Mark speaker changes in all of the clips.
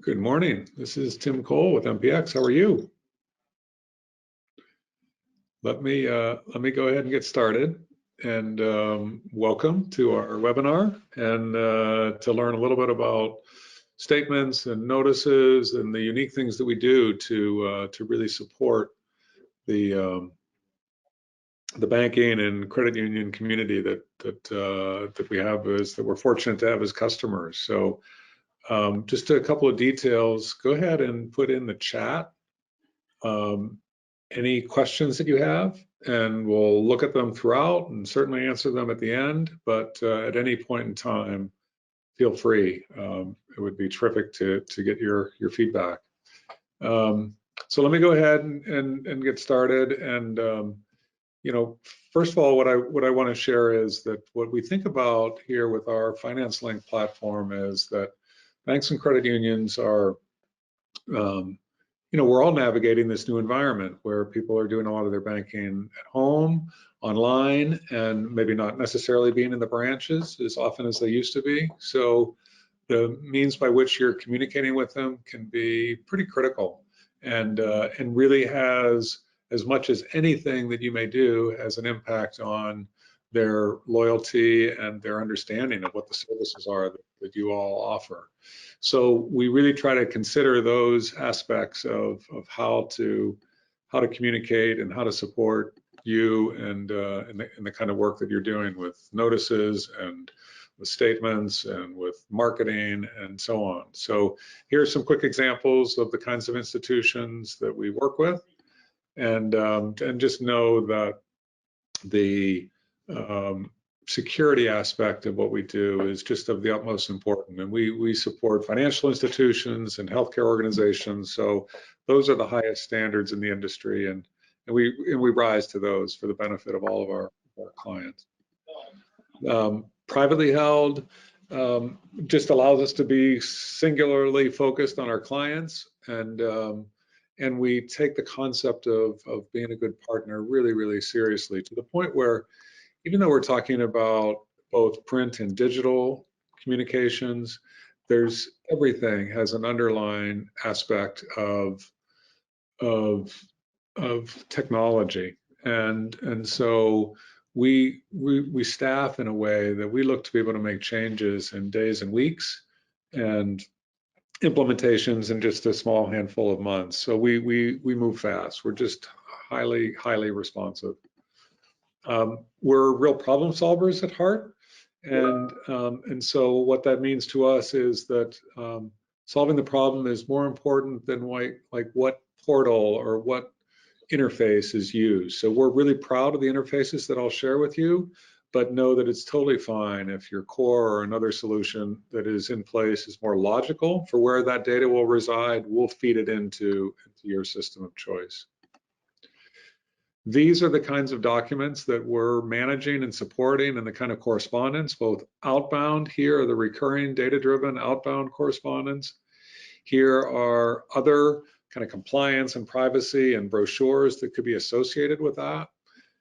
Speaker 1: Good morning. This is Tim Cole with MPX. How are you? Let me go ahead and get started. And welcome to our webinar, and to learn a little bit about statements and notices and the unique things that we do to really support the banking and credit union community that we have, that we're fortunate to have as customers. So. Just a couple of details. Go ahead and put in the chat any questions that you have, and we'll look at them throughout and certainly answer them at the end. But at any point in time, feel free. It would be terrific to get your feedback. So let me go ahead and get started. And first of all, what I want to share is that what we think about here with our FinanceLinq platform is that banks and credit unions are, we're all navigating this new environment where people are doing a lot of their banking at home, online, and maybe not necessarily being in the branches as often as they used to be. So the means by which you're communicating with them can be pretty critical, and really has, as much as anything that you may do, has an impact on their loyalty and their understanding of what the services are that you all offer. So we really try to consider those aspects of how to communicate and how to support you and in the kind of work that you're doing with notices and with statements and with marketing and so on. So here are some quick examples of the kinds of institutions that we work with, and just know that the security aspect of what we do is just of the utmost importance. And we support financial institutions and healthcare organizations. So those are the highest standards in the industry, and we rise to those for the benefit of all of our clients. Privately held just allows us to be singularly focused on our clients, and we take the concept of being a good partner really, really seriously, to the point where, even though we're talking about both print and digital communications, everything has an underlying aspect of technology, and so we staff in a way that we look to be able to make changes in days and weeks, and implementations in just a small handful of months. So we move fast. We're just highly responsive. We're real problem solvers at heart, and so what that means to us is that solving the problem is more important than like what portal or what interface is used. So we're really proud of the interfaces that I'll share with you, but know that it's totally fine if your core or another solution that is in place is more logical for where that data will reside. We'll feed it into your system of choice. These are the kinds of documents that we're managing and supporting, and the kind of correspondence, both outbound. Here are the recurring data-driven outbound correspondence. Here are other kind of compliance and privacy and brochures that could be associated with that.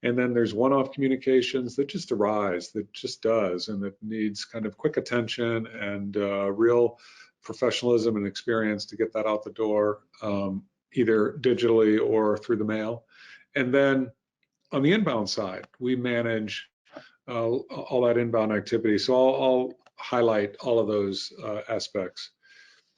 Speaker 1: And then there's one-off communications that just arise, that just does, and that needs kind of quick attention and real professionalism and experience to get that out the door, either digitally or through the mail. And then on the inbound side, we manage all that inbound activity. So I'll highlight all of those aspects.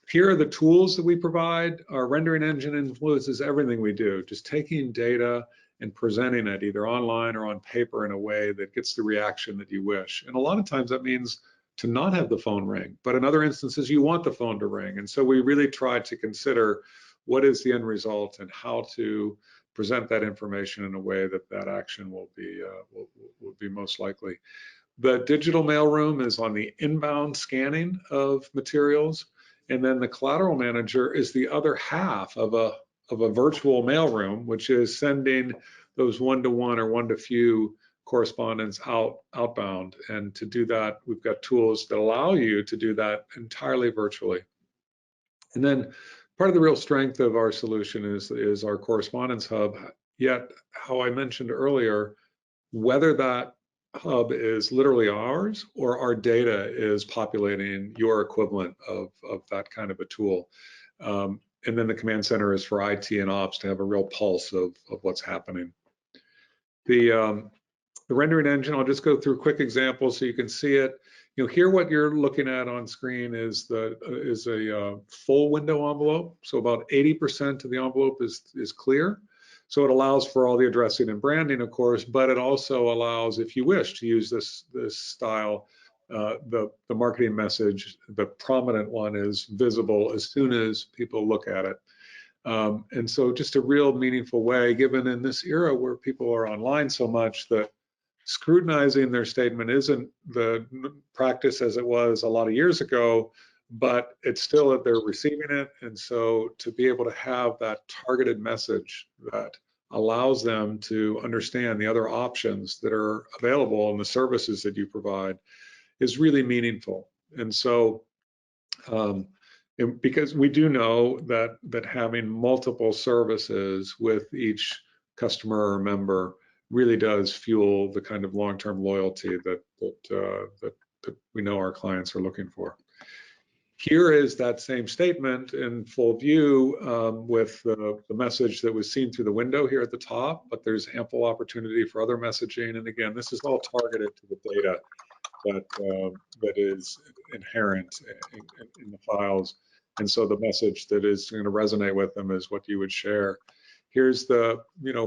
Speaker 1: Here are the tools that we provide. Our rendering engine influences everything we do, just taking data and presenting it either online or on paper in a way that gets the reaction that you wish. And a lot of times that means to not have the phone ring, but in other instances you want the phone to ring. And so we really try to consider what is the end result and how to present that information in a way that that action will be most likely. The digital mailroom is on the inbound scanning of materials, and then the collateral manager is the other half of a virtual mailroom, which is sending those one-to-one or one-to-few correspondence outbound. And to do that, we've got tools that allow you to do that entirely virtually. And then part of the real strength of our solution is our correspondence hub. Yet, how I mentioned earlier, whether that hub is literally ours, or our data is populating your equivalent of that kind of a tool. And then the command center is for IT and ops to have a real pulse of what's happening. The rendering engine, I'll just go through a quick example so you can see it. Here what you're looking at on screen is a full window envelope. So about 80% of the envelope is clear. So it allows for all the addressing and branding, of course, but it also allows, if you wish to use this style, the marketing message, the prominent one, is visible as soon as people look at it. And so just a real meaningful way, given in this era where people are online so much, that scrutinizing their statement isn't the practice as it was a lot of years ago, but it's still that they're receiving it. And so to be able to have that targeted message that allows them to understand the other options that are available and the services that you provide is really meaningful. And so because we do know that having multiple services with each customer or member really does fuel the kind of long-term loyalty that we know our clients are looking for. Here is that same statement in full view with the message that was seen through the window here at the top, but there's ample opportunity for other messaging. And again, this is all targeted to the data that is inherent in the files. And so the message that is going to resonate with them is what you would share. Here's the,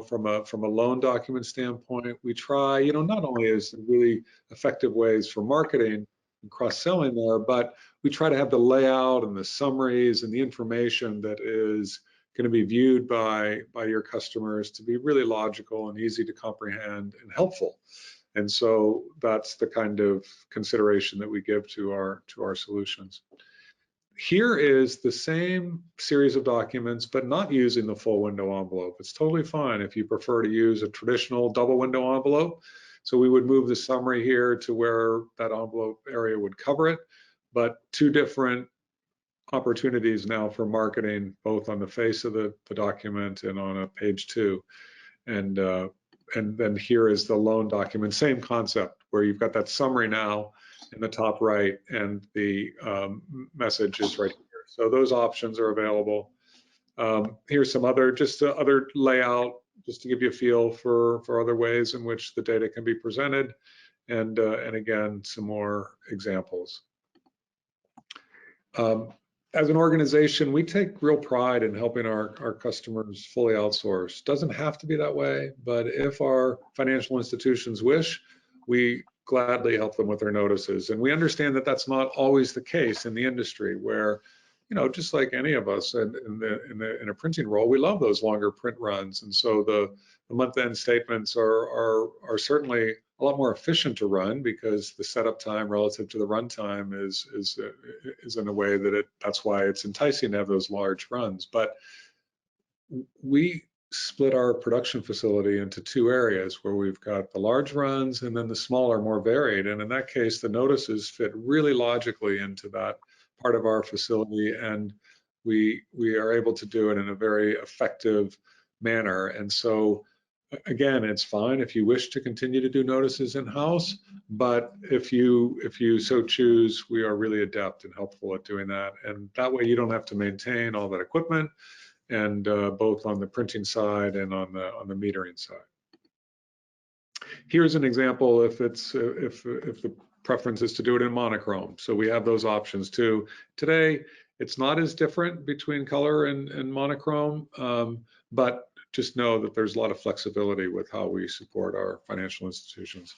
Speaker 1: from a loan document standpoint, we try, not only is really effective ways for marketing and cross-selling there, but we try to have the layout and the summaries and the information that is going to be viewed by your customers to be really logical and easy to comprehend and helpful. And so that's the kind of consideration that we give to our solutions. Here is the same series of documents, but not using the full window envelope. It's totally fine if you prefer to use a traditional double window envelope. So we would move the summary here to where that envelope area would cover it, but two different opportunities now for marketing, both on the face of the document and on a page 2. And then here is the loan document, same concept, where you've got that summary now in the top right, and the message is right here. So those options are available. Here's some other layout, just to give you a feel for other ways in which the data can be presented, and again, some more examples. As an organization, we take real pride in helping our customers fully outsource. Doesn't have to be that way, but if our financial institutions wish, we gladly help them with their notices. And we understand that that's not always the case in the industry, where, just like any of us in a printing role, we love those longer print runs. And so the month-end statements are certainly a lot more efficient to run, because the setup time relative to the run time is in a way that that's why it's enticing to have those large runs. But we split our production facility into two areas, where we've got the large runs and then the smaller, more varied. And in that case, the notices fit really logically into that part of our facility, and we are able to do it in a very effective manner. And so again, it's fine if you wish to continue to do notices in-house, but if you so choose, we are really adept and helpful at doing that. And that way you don't have to maintain all that equipment, and both on the printing side and on the metering side. Here's an example if the preference is to do it in monochrome. So we have those options too. Today, it's not as different between color and monochrome, but just know that there's a lot of flexibility with how we support our financial institutions.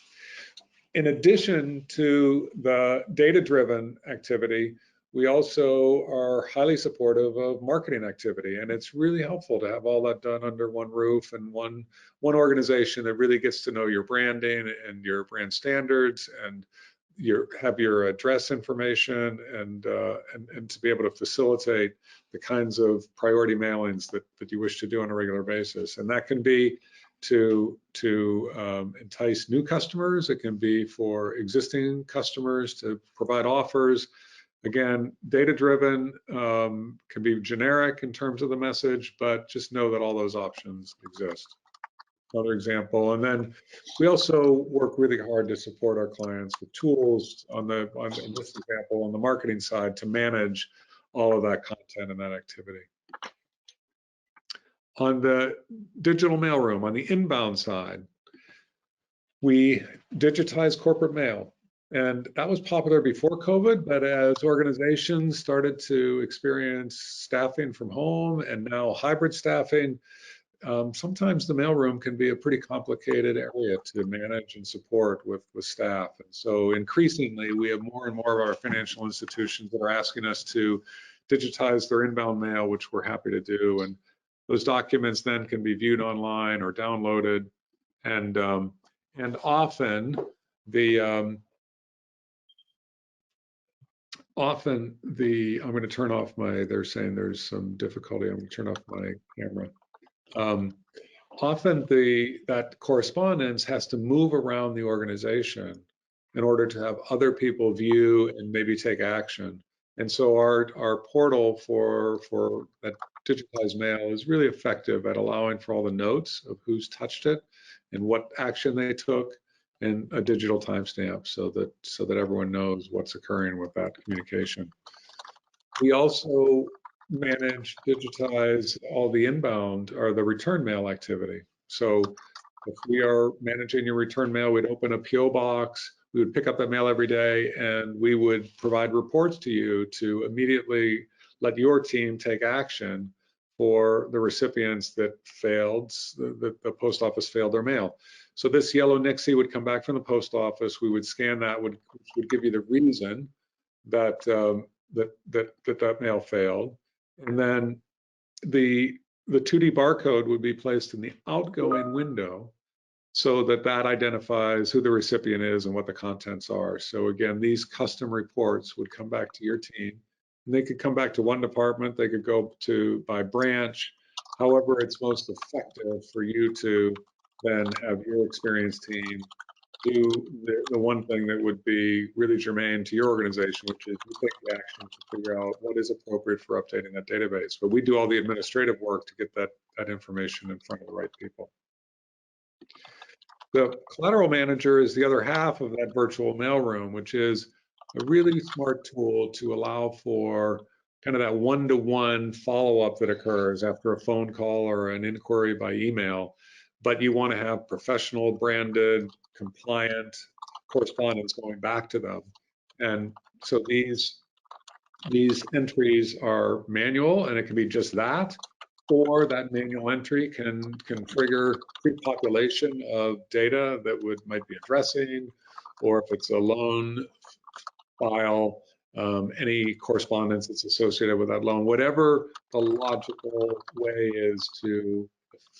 Speaker 1: In addition to the data-driven activity, we also are highly supportive of marketing activity, and it's really helpful to have all that done under one roof and one organization that really gets to know your branding and your brand standards, and have your address information, and to be able to facilitate the kinds of priority mailings that you wish to do on a regular basis. And that can be to entice new customers. It can be for existing customers to provide offers. Again, data-driven, can be generic in terms of the message, but just know that all those options exist. another example. And then we also work really hard to support our clients with tools in this example, on the marketing side, to manage all of that content and that activity. On the digital mailroom, on the inbound side, we digitize corporate mail. And that was popular before COVID, but as organizations started to experience staffing from home and now hybrid staffing, sometimes the mailroom can be a pretty complicated area to manage and support with staff. And so increasingly, we have more and more of our financial institutions that are asking us to digitize their inbound mail, which we're happy to do. And those documents then can be viewed online or downloaded. And often I'm going to turn off they're saying there's some difficulty. I'm going to turn off my camera. Often that correspondence has to move around the organization in order to have other people view and maybe take action. And so our portal for that digitized mail is really effective at allowing for all the notes of who's touched it and what action they took, and a digital timestamp so that everyone knows what's occurring with that communication. We also manage, digitize all the inbound or the return mail activity. So if we are managing your return mail, we'd open a PO box, we would pick up that mail every day, and we would provide reports to you to immediately let your team take action for the recipients that failed, the post office failed their mail. So this yellow Nixie would come back from the post office, we would scan that, which would give you the reason that that mail failed, and then the 2D barcode would be placed in the outgoing window so that identifies who the recipient is and what the contents are. So again, these custom reports would come back to your team, and they could come back to one department, they could go to by branch, however it's most effective for you to then have your experienced team do the one thing that would be really germane to your organization, which is you take the action to figure out what is appropriate for updating that database. But we do all the administrative work to get that information in front of the right people. The collateral manager is the other half of that virtual mailroom, which is a really smart tool to allow for kind of that one-to-one follow-up that occurs after a phone call or an inquiry by email. But you want to have professional, branded, compliant correspondence going back to them. And so these entries are manual, and it can be just that, or that manual entry can trigger pre-population of data that might be addressing, or if it's a loan file, any correspondence that's associated with that loan, whatever the logical way is to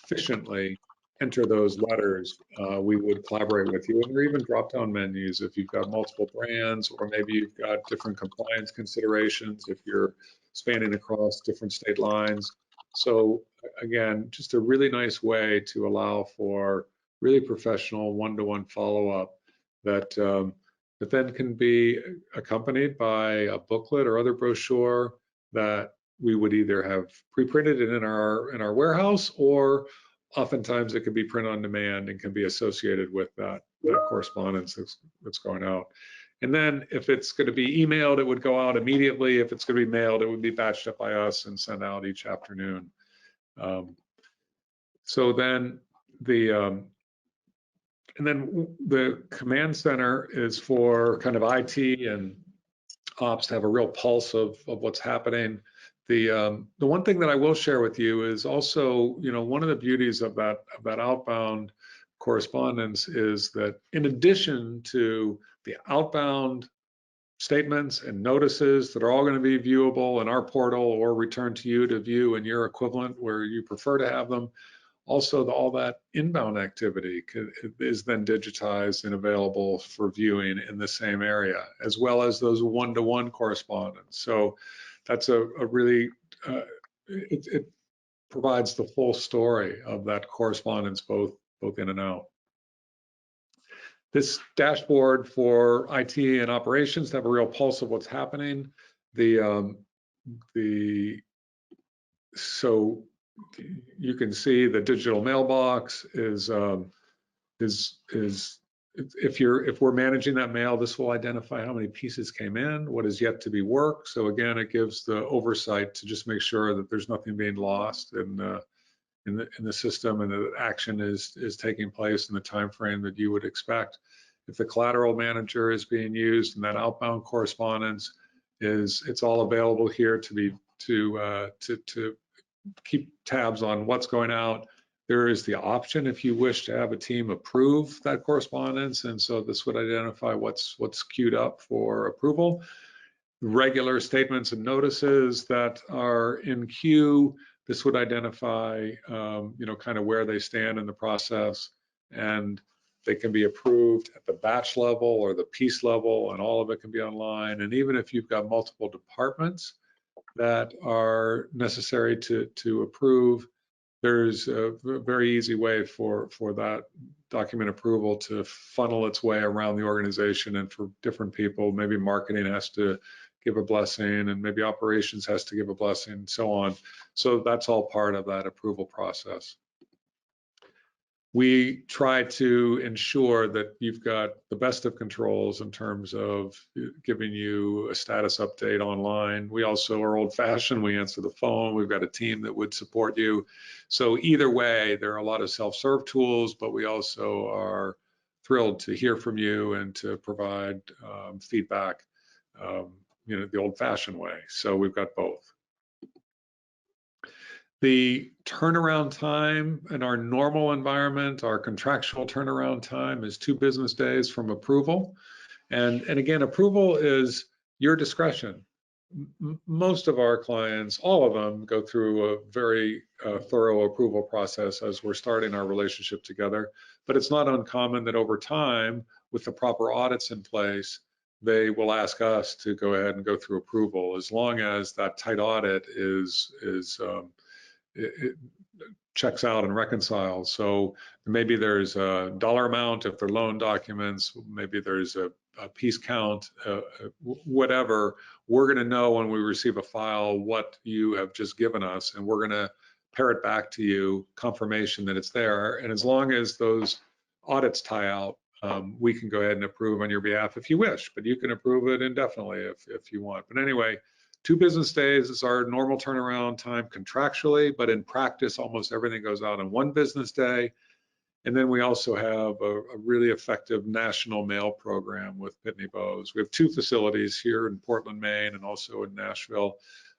Speaker 1: efficiently enter those letters, we would collaborate with you. And there are even drop-down menus if you've got multiple brands, or maybe you've got different compliance considerations if you're spanning across different state lines. So again, just a really nice way to allow for really professional one-to-one follow-up that then can be accompanied by a booklet or other brochure that we would either have pre-printed in our warehouse, or oftentimes it could be print on demand and can be associated with that correspondence that's going out. And then if it's going to be emailed, it would go out immediately. If it's going to be mailed, it would be batched up by us and sent out each afternoon. So then and then the command center is for kind of IT and ops to have a real pulse of what's happening. The one thing that I will share with you is also, one of the beauties of that outbound correspondence is that in addition to the outbound statements and notices that are all going to be viewable in our portal or returned to you to view in your equivalent where you prefer to have them, also all that inbound activity is then digitized and available for viewing in the same area, as well as those one-to-one correspondence. So that's a really, it provides the full story of that correspondence, both in and out. This dashboard for IT and operations to have a real pulse of what's happening. So you can see the digital mailbox is if we're managing that mail, this will identify how many pieces came in, what is yet to be worked. So again, it gives the oversight to just make sure that there's nothing being lost in the system, and that action is taking place in the time frame that you would expect. If the collateral manager is being used and that outbound correspondence it's all available here to keep tabs on what's going out. There is the option if you wish to have a team approve that correspondence, and so this would identify what's queued up for approval. Regular statements and notices that are in queue, this would identify kind of where they stand in the process, and they can be approved at the batch level or the piece level, and all of it can be online. And even if you've got multiple departments that are necessary to approve, there's a very easy way for that document approval to funnel its way around the organization, and for different people, maybe marketing has to give a blessing, and maybe operations has to give a blessing, and so on. So that's all part of that approval process. We try to ensure that you've got the best of controls in terms of giving you a status update online. We also are old-fashioned. We answer the phone. We've got a team that would support you. So either way, there are a lot of self-serve tools, but we also are thrilled to hear from you and to provide feedback, the old-fashioned way. So we've got both. The turnaround time in our normal environment, our contractual turnaround time, is 2 business days from approval. And again, approval is your discretion. Most of our clients, all of them, go through a very thorough approval process as we're starting our relationship together. But it's not uncommon that over time, with the proper audits in place, they will ask us to go ahead and go through approval, as long as that tight audit it checks out and reconciles. So maybe there's a dollar amount if they're loan documents, maybe there's a piece count, whatever. We're going to know when we receive a file what you have just given us, and we're going to parrot back to you confirmation that it's there. And as long as those audits tie out, we can go ahead and approve on your behalf if you wish, but you can approve it indefinitely if you want. But anyway, 2 business days is our normal turnaround time contractually, but in practice, almost everything goes out in 1 business day. And then we also have a really effective national mail program with Pitney Bowes. We have 2 facilities here in Portland, Maine, and also in Nashville.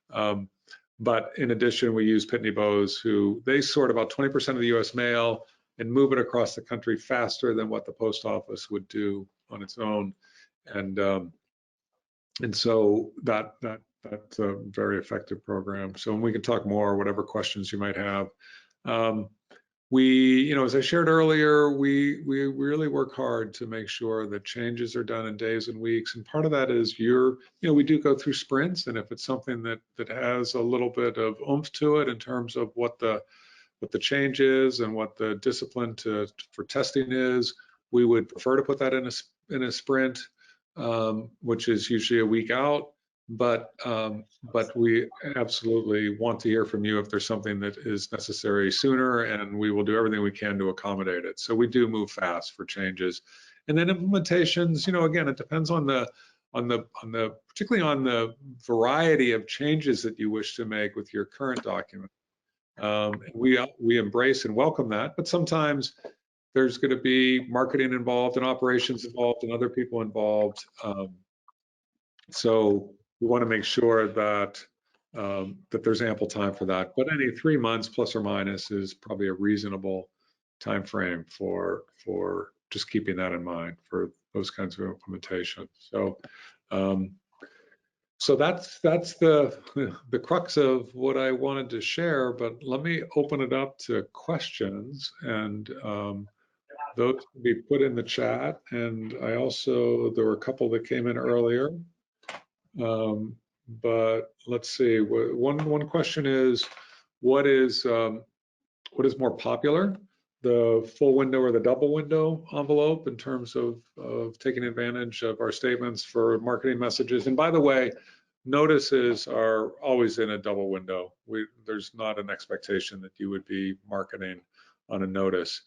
Speaker 1: But in addition, we use Pitney Bowes, who they sort about 20% of the U.S. mail and move it across the country faster than what the post office would do on its own. And so that's a very effective program. So we can talk more, whatever questions you might have. As I shared earlier, we really work hard to make sure that changes are done in days and weeks. And part of that is we do go through sprints. And if it's something that has a little bit of oomph to it in terms of what the change is and what the discipline for testing is, we would prefer to put that in a sprint, which is usually a week out. But we absolutely want to hear from you if there's something that is necessary sooner, and we will do everything we can to accommodate it. So we do move fast for changes. And then implementations, again, it depends on particularly on the variety of changes that you wish to make with your current document. We embrace and welcome that, but sometimes there's going to be marketing involved and operations involved and other people involved. So we want to make sure that there's ample time for that. But any 3 months plus or minus is probably a reasonable time frame for just keeping that in mind for those kinds of implementations. So that's the crux of what I wanted to share. But let me open it up to questions, and those can be put in the chat. And there were a couple that came in earlier. But let's see. One question is, what is more popular, the full window or the double window envelope, in terms of taking advantage of our statements for marketing messages? And by the way, notices are always in a double window. There's not an expectation that you would be marketing on a notice.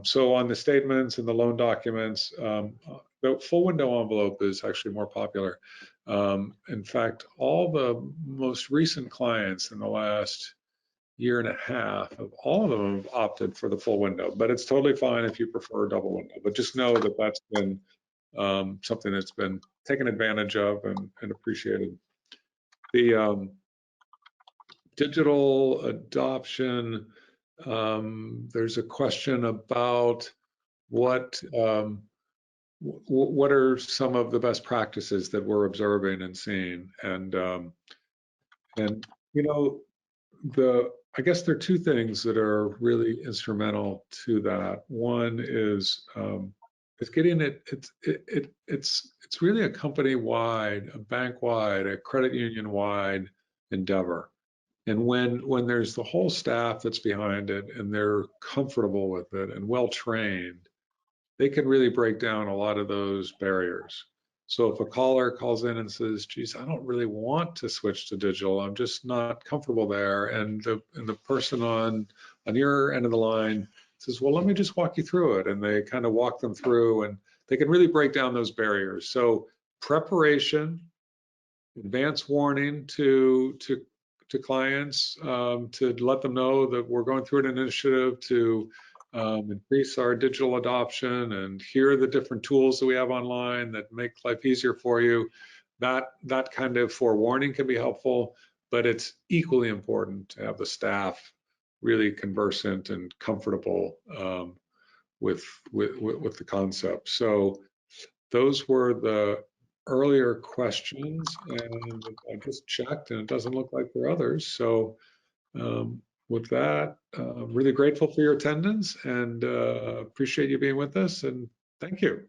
Speaker 1: So on the statements and the loan documents, the full window envelope is actually more popular. In fact, all the most recent clients in the last year and a half, all of them have opted for the full window, but it's totally fine if you prefer a double window. But just know that that's been something that's been taken advantage of and appreciated. The digital adoption, there's a question about what are some of the best practices that we're observing and seeing, and you know, I guess there are two things that are really instrumental to that. One is getting it's really a company-wide, a bank-wide, a credit union-wide endeavor. And when there's the whole staff that's behind it and they're comfortable with it and well trained, they can really break down a lot of those barriers. So if a caller calls in and says, geez, I don't really want to switch to digital, I'm just not comfortable there. And the person on your end of the line says, well, let me just walk you through it. And they kind of walk them through, and they can really break down those barriers. So preparation, advance warning to clients, to let them know that we're going through an initiative to increase our digital adoption, and here are the different tools that we have online that make life easier for you. That kind of forewarning can be helpful, but it's equally important to have the staff really conversant and comfortable with the concept. So those were the earlier questions, and I just checked, and it doesn't look like there are others. So with that, really grateful for your attendance, and appreciate you being with us, and thank you.